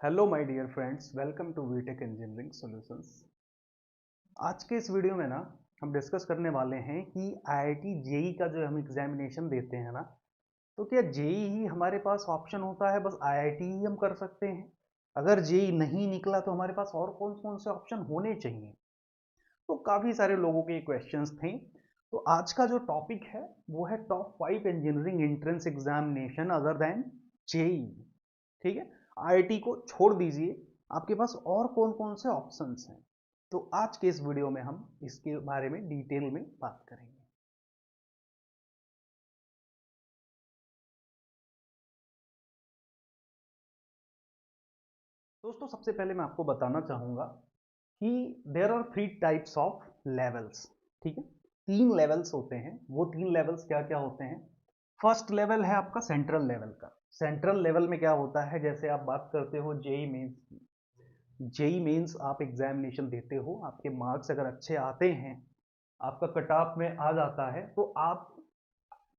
Hello my dear friends, welcome to VTech engineering solutions. आज के इस वीडियो में ना हम डिस्कस करने वाले हैं कि आईआईटी जेई का जो हम एग्जामिनेशन देते हैं ना, तो क्या जेई ही हमारे पास ऑप्शन होता है, बस आईआईटी ही हम कर सकते हैं? अगर जेई नहीं निकला तो हमारे पास और कौन कौन से ऑप्शन होने चाहिए? तो काफ़ी सारे लोगों के क्वेश्चंस थे। तो आज का जो टॉपिक है वो है top 5 engineering entrance examination other than JEE. ठीक है, आईआईटी को छोड़ दीजिए, आपके पास और कौन कौन से ऑप्शंस हैं। तो आज के इस वीडियो में हम इसके बारे में डिटेल में बात करेंगे। दोस्तों, सबसे पहले मैं आपको बताना चाहूंगा कि there are 3 types of levels. ठीक है, 3 लेवल्स होते हैं। वो 3 लेवल्स क्या क्या होते हैं? फर्स्ट लेवल है आपका सेंट्रल लेवल का। सेंट्रल लेवल में क्या होता है, जैसे आप बात करते हो जेई मेंस की। जेई मेंस आप एग्जामिनेशन देते हो, आपके मार्क्स अगर अच्छे आते हैं, आपका कट ऑफ में आ जाता है, तो आप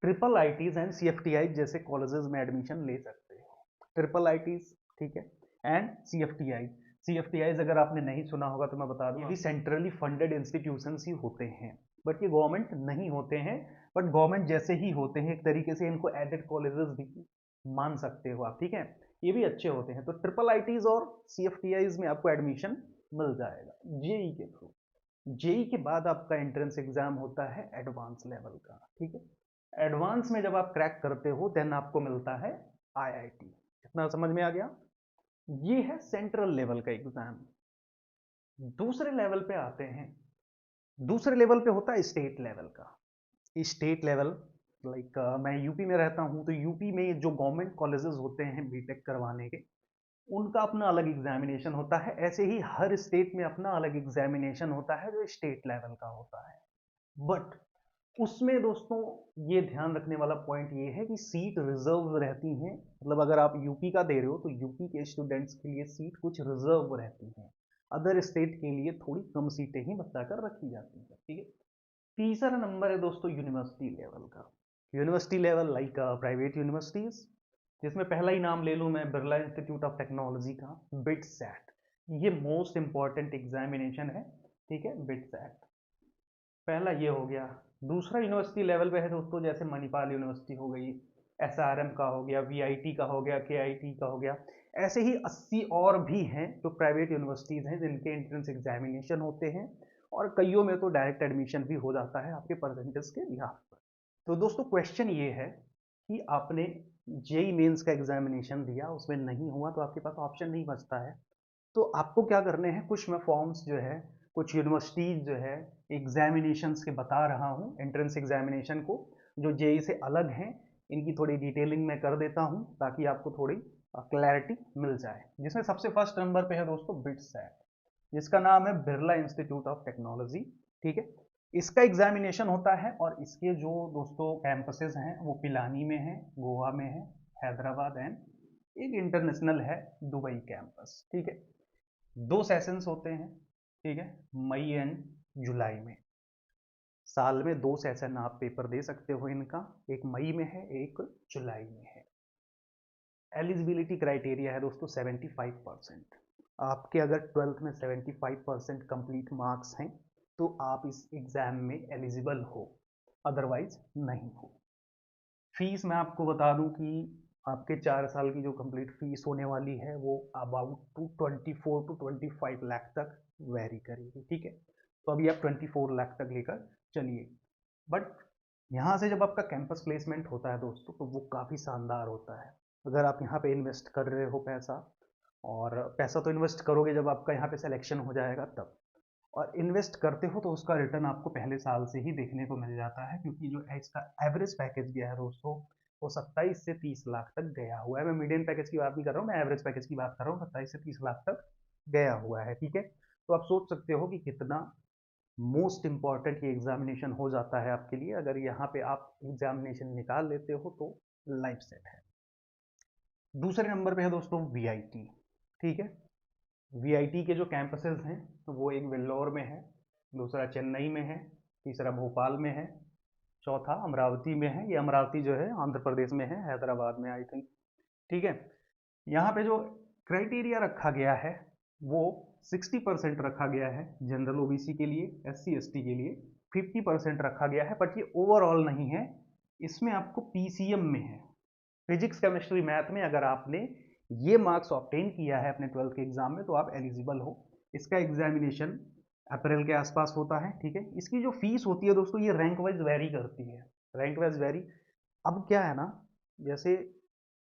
ट्रिपल आईटीज एंड सीएफटीआई जैसे कॉलेजेस में एडमिशन ले सकते हो। ट्रिपल आईटीज, ठीक है, एंड सीएफटीआई। सीएफटीआई अगर आपने नहीं सुना होगा तो मैं बता दूं, ये भी सेंट्रली फंडेड इंस्टीट्यूशंस ही होते हैं, बट ये गवर्नमेंट नहीं होते हैं। बट गवर्नमेंट जैसे ही होते हैं, एक तरीके से इनको एडेड कॉलेजेस भी मान सकते हो आप। ठीक है, ये भी अच्छे होते हैं। तो ट्रिपल आईटीज और सीएफटीआईज में आपको एडमिशन मिल जाएगा जेई के थ्रू। जेई के बाद आपका एंट्रेंस एग्जाम होता है एडवांस लेवल का। ठीक है, एडवांस में जब आप क्रैक करते हो देन आपको मिलता है आईआईटी। कितना समझ में आ गया? ये है सेंट्रल लेवल का एग्जाम। दूसरे लेवल पे आते हैं। दूसरे लेवल पे होता है स्टेट लेवल का। स्टेट लेवल, लाइक मैं यूपी में रहता हूँ, तो यूपी में जो गवर्नमेंट कॉलेजेस होते हैं बीटेक करवाने के, उनका अपना अलग एग्जामिनेशन होता है। ऐसे ही हर स्टेट में अपना अलग एग्जामिनेशन होता है जो स्टेट लेवल का होता है। बट उसमें दोस्तों ये ध्यान रखने वाला पॉइंट ये है कि सीट रिजर्व रहती हैं। मतलब अगर आप यूपी का दे रहे हो तो यूपी के स्टूडेंट्स के लिए सीट कुछ रिजर्व रहती हैं। अदर स्टेट के लिए थोड़ी कम सीटें ही बचाकर रखी जाती हैं। ठीक है, तीसरा नंबर है दोस्तों यूनिवर्सिटी लेवल का। University level like private universities, जिसमें पहला ही नाम ले लूँ मैं, बिरला इंस्टीट्यूट ऑफ टेक्नोलॉजी का बिट सैट। ये मोस्ट इंपॉर्टेंट एग्जामिनेशन है। ठीक है, बिट सैट पहला ये हो गया। दूसरा यूनिवर्सिटी लेवल पे है दोस्तों, जैसे मणिपाल यूनिवर्सिटी हो गई, एसआरएम का हो गया, वीआईटी का हो गया, केआईटी का हो गया। ऐसे ही 80 और भी हैं जो प्राइवेट यूनिवर्सिटीज़ हैं जिनके एंट्रेंस एग्जामिनेशन होते हैं, और कईयों में तो डायरेक्ट एडमिशन भी हो जाता है आपके परसेंटेज के बिहाफ पर। तो दोस्तों क्वेश्चन ये है कि आपने जेई मेंस का एग्जामिनेशन दिया, उसमें नहीं हुआ, तो आपके पास ऑप्शन नहीं बचता है। तो आपको क्या करने हैं, कुछ मैं फॉर्म्स जो है, कुछ यूनिवर्सिटीज जो है एग्जामिनेशंस के बता रहा हूँ, एंट्रेंस एग्जामिनेशन को, जो जेई से अलग हैं। इनकी थोड़ी डिटेलिंग मैं कर देता हूँ ताकि आपको थोड़ी क्लैरिटी मिल जाए। जिसमें सबसे फर्स्ट नंबर पे है दोस्तों बिट सैट, जिसका नाम है बिरला इंस्टीट्यूट ऑफ टेक्नोलॉजी। ठीक है, इसका एग्जामिनेशन होता है, और इसके जो दोस्तों कैंपसेस हैं वो पिलानी में है, गोवा में है, हैदराबाद एंड एक इंटरनेशनल है दुबई कैंपस। ठीक है, 2 सेशंस होते हैं। ठीक है, मई एंड जुलाई में। साल में 2 सेशन आप पेपर दे सकते हो इनका, एक मई में है, एक जुलाई में है। एलिजिबिलिटी क्राइटेरिया है दोस्तों 75%। आपके अगर 12th में 75% कंप्लीट मार्क्स हैं तो आप इस एग्ज़ाम में एलिजिबल हो, अदरवाइज नहीं हो। फीस मैं आपको बता दूं कि आपके 4 साल की जो कंप्लीट फीस होने वाली है वो अबाउट टू 24 to 25 लाख तक वेरी करेगी। ठीक है, तो अभी आप 24 लाख तक लेकर चलिए। बट यहाँ से जब आपका कैंपस प्लेसमेंट होता है दोस्तों, तो वो काफ़ी शानदार होता है। अगर आप यहाँ पे इन्वेस्ट कर रहे हो पैसा, और पैसा तो इन्वेस्ट करोगे जब आपका यहाँ पे सिलेक्शन हो जाएगा तब, और इन्वेस्ट करते हो तो उसका रिटर्न आपको पहले साल से ही देखने को मिल जाता है, क्योंकि जो है इसका एवरेज पैकेज गया है दोस्तों, वो 27 से 30 लाख तक गया हुआ है। मैं मीडियम पैकेज की बात नहीं कर रहा हूँ, मैं एवरेज पैकेज की बात कर रहा हूँ। 27 से 30 लाख तक गया हुआ है। ठीक है, तो आप सोच सकते हो कि कितना मोस्ट इंपॉर्टेंट ये एग्जामिनेशन हो जाता है आपके लिए। अगर यहाँ पे आप एग्जामिनेशन निकाल लेते हो तो लाइफ सेट है। दूसरे नंबर पे है दोस्तों वीआईटी। ठीक है, वीआईटी के जो कैंपसेस हैं तो वो एक वेल्लोर में है, दूसरा चेन्नई में है, तीसरा भोपाल में है, चौथा अमरावती में है। ये अमरावती जो है आंध्र प्रदेश में है, हैदराबाद में आई थिंक। ठीक है, यहाँ पे जो क्राइटेरिया रखा गया है वो 60% रखा गया है जनरल ओबीसी के लिए, SC ST के लिए 50% रखा गया है, बट ये ओवरऑल नहीं है, इसमें आपको PCM में है, फिजिक्स केमिस्ट्री मैथ में अगर आपने ये मार्क्स ऑब्टेन किया है अपने 12th के एग्जाम में तो आप एलिजिबल हो। इसका एग्जामिनेशन अप्रैल के आसपास होता है, ठीक है। इसकी जो फीस होती है दोस्तों ये रैंक वाइज वेरी करती है, रैंक वाइज वेरी। अब क्या है ना, जैसे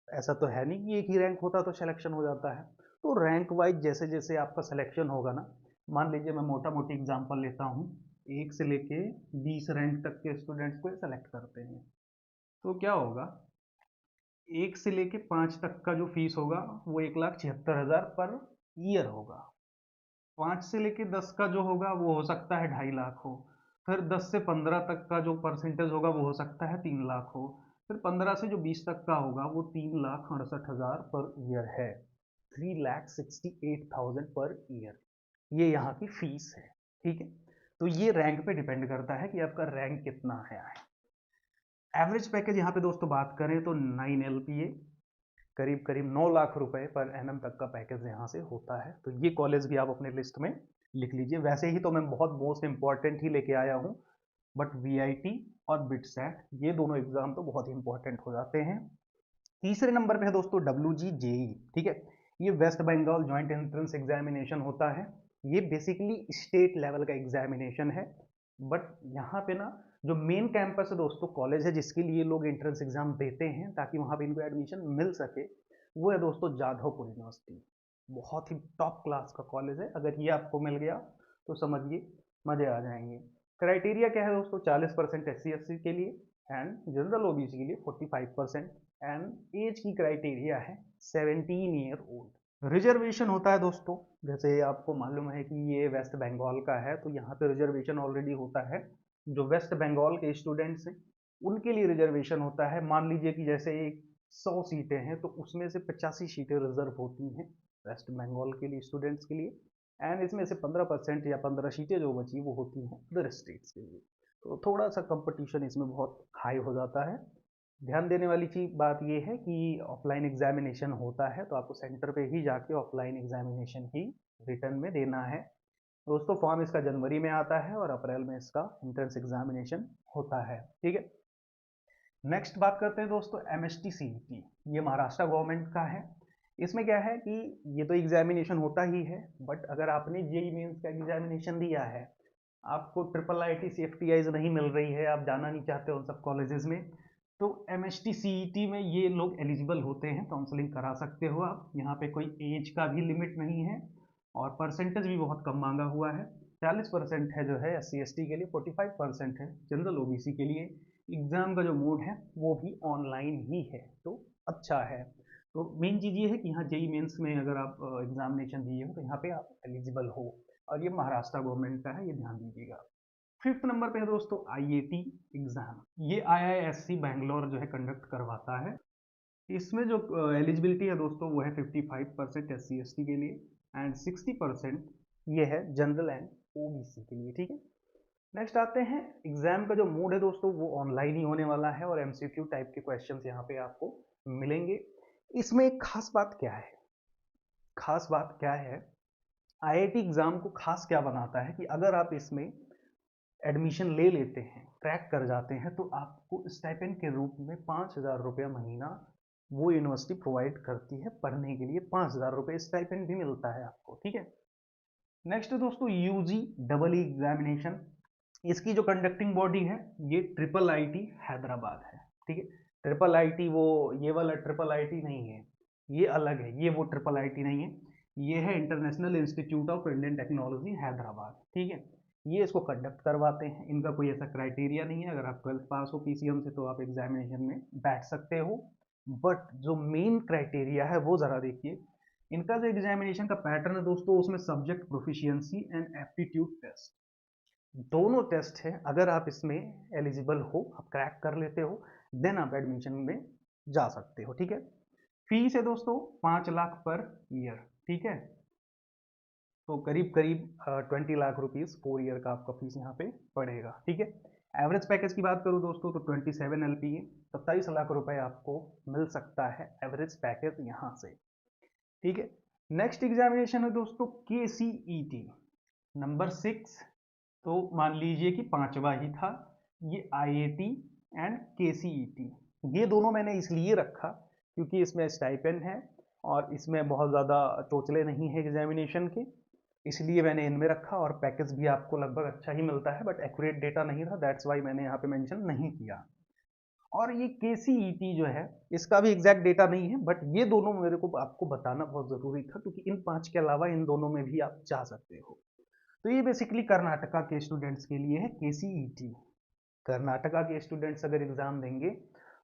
ऐसा तो है नहीं कि एक ही रैंक होता तो सिलेक्शन हो जाता है, तो रैंक वाइज जैसे जैसे आपका सिलेक्शन होगा ना, मान लीजिए मैं मोटा मोटी एग्जाम्पल लेता हूँ, 1 से लेके 20 रैंक तक के स्टूडेंट्स को सेलेक्ट करते हैं, तो क्या होगा, 1 से लेके 5 तक का जो फीस होगा वो 1,76,000 पर ईयर होगा। 5 से लेके 10 का जो होगा वो हो सकता है 2.5 लाख हो। फिर 10 से 15 तक का जो परसेंटेज होगा वो हो सकता है 3 लाख हो। फिर 15 से जो 20 तक का होगा वो 3,68,000 पर ईयर है, 3,68,000 पर ईयर, ये यहाँ की फीस है, ठीक है। तो ये रैंक पे डिपेंड करता है कि आपका रैंक कितना है। एवरेज पैकेज यहाँ पे दोस्तों बात करें तो 9 LPA करीब करीब 9 लाख रुपए पर एनएम तक का पैकेज यहाँ से होता है, तो ये कॉलेज भी आप अपने लिस्ट में लिख लीजिए। वैसे ही तो मैं बहुत मोस्ट इंपॉर्टेंट ही लेके आया हूँ, बट VIT और बिटसेट ये दोनों एग्जाम तो बहुत इंपॉर्टेंट हो जाते हैं। तीसरे नंबर पे है दोस्तों WG-JEE, ठीक है। ये West Bengal joint entrance examination होता है, ये बेसिकली स्टेट लेवल का एग्जामिनेशन है, बट यहाँ पे ना जो मेन कैंपस है दोस्तों, कॉलेज है जिसके लिए लोग एंट्रेंस एग्जाम देते हैं ताकि वहाँ पे इनको एडमिशन मिल सके, वो है दोस्तों जाधवपुर यूनिवर्सिटी। बहुत ही टॉप क्लास का कॉलेज है, अगर ये आपको मिल गया तो समझिए मजे आ जाएंगे। क्राइटेरिया क्या है दोस्तों, 40% SC ST के लिए एंड जनरल OBC के लिए 45%, एंड एज की क्राइटेरिया है 17 ईयर ओल्ड। रिजर्वेशन होता है दोस्तों, जैसे आपको मालूम है कि ये वेस्ट बंगाल का है तो यहाँ पे रिजर्वेशन ऑलरेडी होता है। जो वेस्ट बंगाल के स्टूडेंट्स हैं उनके लिए रिजर्वेशन होता है। मान लीजिए कि जैसे 100 सीटें हैं तो उसमें से 85 सीटें रिजर्व होती हैं वेस्ट बंगाल के लिए स्टूडेंट्स के लिए, एंड इसमें से 15% या 15 सीटें जो बची वो होती हैं अदर स्टेट्स के लिए। तो थोड़ा सा कंपटीशन इसमें बहुत हाई हो जाता है। ध्यान देने वाली चीज बात यह है कि ऑफलाइन एग्जामिनेशन होता है तो आपको सेंटर पे ही जाके ऑफलाइन एग्जामिनेशन ही रिटर्न में देना है दोस्तों। फॉर्म इसका जनवरी में आता है और अप्रैल में इसका एंट्रेंस एग्जामिनेशन होता है, ठीक है। नेक्स्ट बात करते हैं दोस्तों MST CET, ये महाराष्ट्र गवर्नमेंट का है। इसमें क्या है कि ये तो एग्जामिनेशन होता ही है, बट अगर आपने JEE मेंस का एग्जामिनेशन दिया है, आपको IIIT CFTIs नहीं मिल रही है, आप जाना नहीं चाहते उन सब कॉलेजेस में, तो MST CET में ये लोग एलिजिबल होते हैं, काउंसलिंग करा सकते हो आप। यहाँ पे कोई एज का भी लिमिट नहीं है और परसेंटेज भी बहुत कम मांगा हुआ है, 40% है जो है SC ST के लिए, 45% है जनरल OBC के लिए। एग्ज़ाम का जो मोड है वो भी ऑनलाइन ही है, तो अच्छा है। तो मेन चीज़ ये है कि यहाँ JEE मेंस में अगर आप एग्जामिनेशन दिए हो तो यहाँ पे आप एलिजिबल हो, और ये महाराष्ट्र गवर्नमेंट का है, ये ध्यान दीजिएगा। 5th नंबर पे है दोस्तों IIT एग्जाम, ये IISc बैंगलोर जो है कंडक्ट करवाता है। इसमें जो एलिजिबिलिटी है दोस्तों वो है 55% SC ST के लिए एंड 60% ये है जनरल एंड OBC के लिए, ठीक है। नेक्स्ट आते हैं, एग्जाम का जो मोड है दोस्तों वो ऑनलाइन ही होने वाला है और MCQ टाइप के क्वेश्चंस यहाँ पे आपको मिलेंगे। इसमें एक खास बात क्या है, खास बात क्या है, IIT एग्जाम को खास क्या बनाता है कि अगर आप इसमें एडमिशन ले लेते हैं, क्रैक कर जाते हैं, तो आपको स्टाइपेंड के रूप में 5,000 रुपया महीना वो यूनिवर्सिटी प्रोवाइड करती है पढ़ने के लिए, 5,000 रुपये स्टाइपेंड भी मिलता है आपको, ठीक है। नेक्स्ट दोस्तों UG EE एग्जामिनेशन, इसकी जो कंडक्टिंग बॉडी है ये IIIT हैदराबाद है, ठीक है। IIIT वो ये वाला IIIT नहीं है, ये अलग है, ये वो IIIT नहीं है, ये है international institute of Indian technology Hyderabad, ठीक है। ये इसको कंडक्ट करवाते हैं, इनका कोई ऐसा क्राइटेरिया नहीं है, अगर आप 12th पास हो PCM से तो आप एग्जामिनेशन में बैठ सकते हो, बट जो मेन क्राइटेरिया है वो ज़रा देखिए। इनका जो एग्जामिनेशन का पैटर्न है दोस्तों उसमें subject proficiency and aptitude test दोनों टेस्ट है, अगर आप इसमें एलिजिबल हो, आप क्रैक कर लेते हो, देन आप एडमिशन में जा सकते हो, ठीक है। फीस है दोस्तों 5 लाख पर ईयर, ठीक है। तो करीब करीब 20 लाख रुपीज़ 4 ईयर का आपका फीस यहाँ पे पड़ेगा, ठीक है। एवरेज पैकेज की बात करूँ दोस्तों तो 27 LPA 27 लाख रुपए आपको मिल सकता है एवरेज पैकेज यहाँ से, ठीक है। नेक्स्ट एग्जामिनेशन है दोस्तों KCET नंबर 6। तो मान लीजिए कि 5वां ही था ये IIT एंड KCET। ये दोनों मैंने इसलिए रखा क्योंकि इसमें स्टाइपेंड है और इसमें बहुत ज़्यादा चोचले नहीं है एग्जामिनेशन के, इसलिए मैंने इनमें रखा। और पैकेज भी आपको लगभग अच्छा ही मिलता है, बट एक्यूरेट डेटा नहीं था, दैट्स वाई मैंने यहाँ पे मेंशन नहीं किया। और ये KCET जो है इसका भी एग्जैक्ट डेटा नहीं है, बट ये दोनों मेरे को आपको बताना बहुत ज़रूरी था क्योंकि इन 5 के अलावा इन दोनों में भी आप जा सकते हो। तो ये बेसिकली कर्नाटका के स्टूडेंट्स के लिए है KCET। कर्नाटका के स्टूडेंट्स अगर एग्ज़ाम देंगे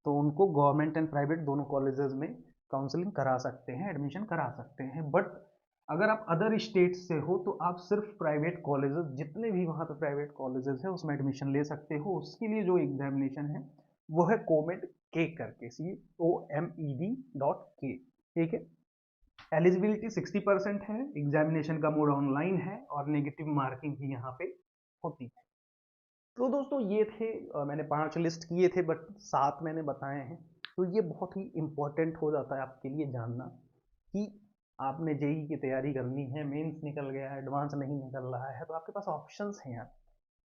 तो उनको गवर्नमेंट एंड प्राइवेट दोनों कॉलेजेस में काउंसलिंग करा सकते हैं, एडमिशन करा सकते हैं। बट अगर आप अदर स्टेट से हो तो आप सिर्फ प्राइवेट कॉलेजेस, जितने भी वहाँ पे प्राइवेट कॉलेजेस हैं उसमें एडमिशन ले सकते हो। उसके लिए जो एग्जामिनेशन है वो है COMED-K करके, COMED.K, ठीक है। एलिजिबिलिटी 60% है, एग्जामिनेशन का मोड ऑनलाइन है और नेगेटिव मार्किंग भी यहाँ पे होती है। तो दोस्तों ये थे मैंने 5 लिस्ट किए थे, बट 7 मैंने बताए हैं। तो ये बहुत ही इम्पोर्टेंट हो जाता है आपके लिए जानना कि आपने जेई की तैयारी करनी है, मेंस निकल गया है, एडवांस नहीं निकल रहा है, तो आपके पास ऑप्शंस हैं यार।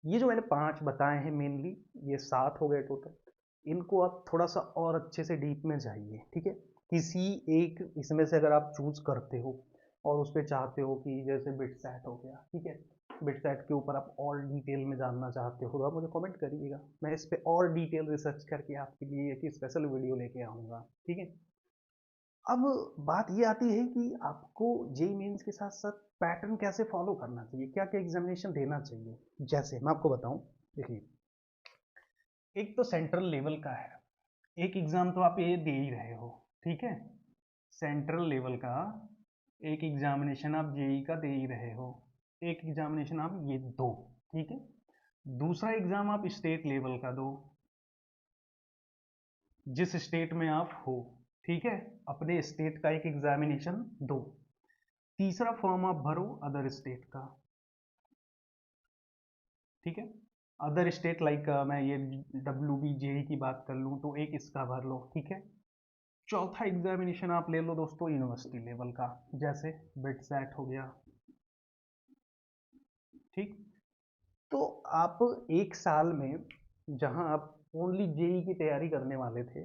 ये जो मैंने 5 बताए हैं मेनली, ये 7 हो गए टोटल। इनको आप थोड़ा सा और अच्छे से डीप में जाइए, ठीक है। किसी एक इसमें से अगर आप चूज करते हो और उस पर चाहते हो कि जैसे बिटसैट हो गया, ठीक है, बिटसैट के ऊपर आप और डिटेल में जानना चाहते हो तो आप मुझे कमेंट करिएगा, मैं इस पर और डिटेल रिसर्च करके आपके लिए एक स्पेशल वीडियो लेके आऊँगा, ठीक है। अब बात ये आती है कि आपको जेई मेंस के साथ साथ पैटर्न कैसे फॉलो करना चाहिए, क्या क्या एग्जामिनेशन देना चाहिए। जैसे मैं आपको बताऊं, देखिए, एक तो सेंट्रल लेवल का है, एक एग्जाम तो आप ये दे ही रहे हो, ठीक है। सेंट्रल लेवल का एक एग्जामिनेशन आप जेई का दे ही रहे हो, एक एग्जामिनेशन आप ये दो, ठीक है। दूसरा एग्जाम आप स्टेट लेवल का दो, जिस स्टेट में आप हो, ठीक है, अपने स्टेट का एक एग्जामिनेशन दो। तीसरा फॉर्म आप भरो अदर स्टेट का, ठीक है। अदर स्टेट लाइक मैं ये WBJE की बात कर लूँ तो एक इसका भर लो, ठीक है। चौथा एग्जामिनेशन आप ले लो दोस्तों यूनिवर्सिटी लेवल का, जैसे बिटसैट हो गया, ठीक। तो आप एक साल में जहां आप ओनली जेई की तैयारी करने वाले थे,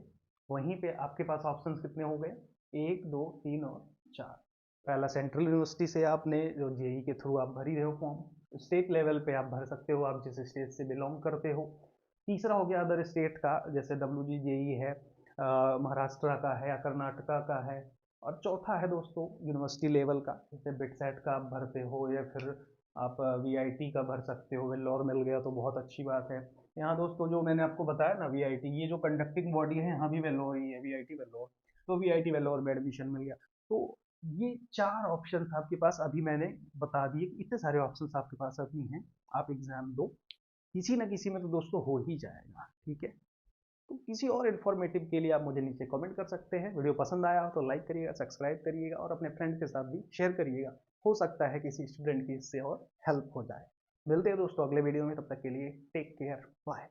वहीं पे आपके पास ऑप्शंस कितने हो गए, 1 2 3 और 4। पहला सेंट्रल यूनिवर्सिटी से आपने जो जेई के थ्रू आप भर ही रहे हो फॉर्म, स्टेट लेवल पे आप भर सकते हो, आप जिस स्टेट से बिलोंग करते हो। तीसरा हो गया अदर स्टेट का, जैसे WGJE है, महाराष्ट्र का है या कर्नाटका का है। और चौथा है दोस्तों यूनिवर्सिटी लेवल का, जैसे बिटसेट का आप भरते हो या फिर आप VIT का भर सकते हो। वेल्लोर मिल गया तो बहुत अच्छी बात है। यहाँ दोस्तों जो मैंने आपको बताया ना VIT, ये जो कंडक्टिंग बॉडी है यहाँ भी वेल्लोर ही है, VIT वेल्लोर, तो VIT वेल्लोर में एडमिशन मिल गया। तो ये 4 ऑप्शन आपके पास अभी मैंने बता दिए कि इतने सारे ऑप्शन आपके पास अभी हैं, आप एग्जाम दो, किसी ना किसी में तो दोस्तों हो ही जाएगा, ठीक है। तो किसी और इन्फॉर्मेटिव के लिए आप मुझे नीचे कमेंट कर सकते हैं। वीडियो पसंद आया हो तो लाइक करिएगा, सब्सक्राइब करिएगा और अपने फ्रेंड के साथ भी शेयर करिएगा, हो सकता है किसी स्टूडेंट की इससे और हेल्प हो जाए। मिलते हैं दोस्तों अगले वीडियो में, तब तक के लिए टेक केयर, बाय।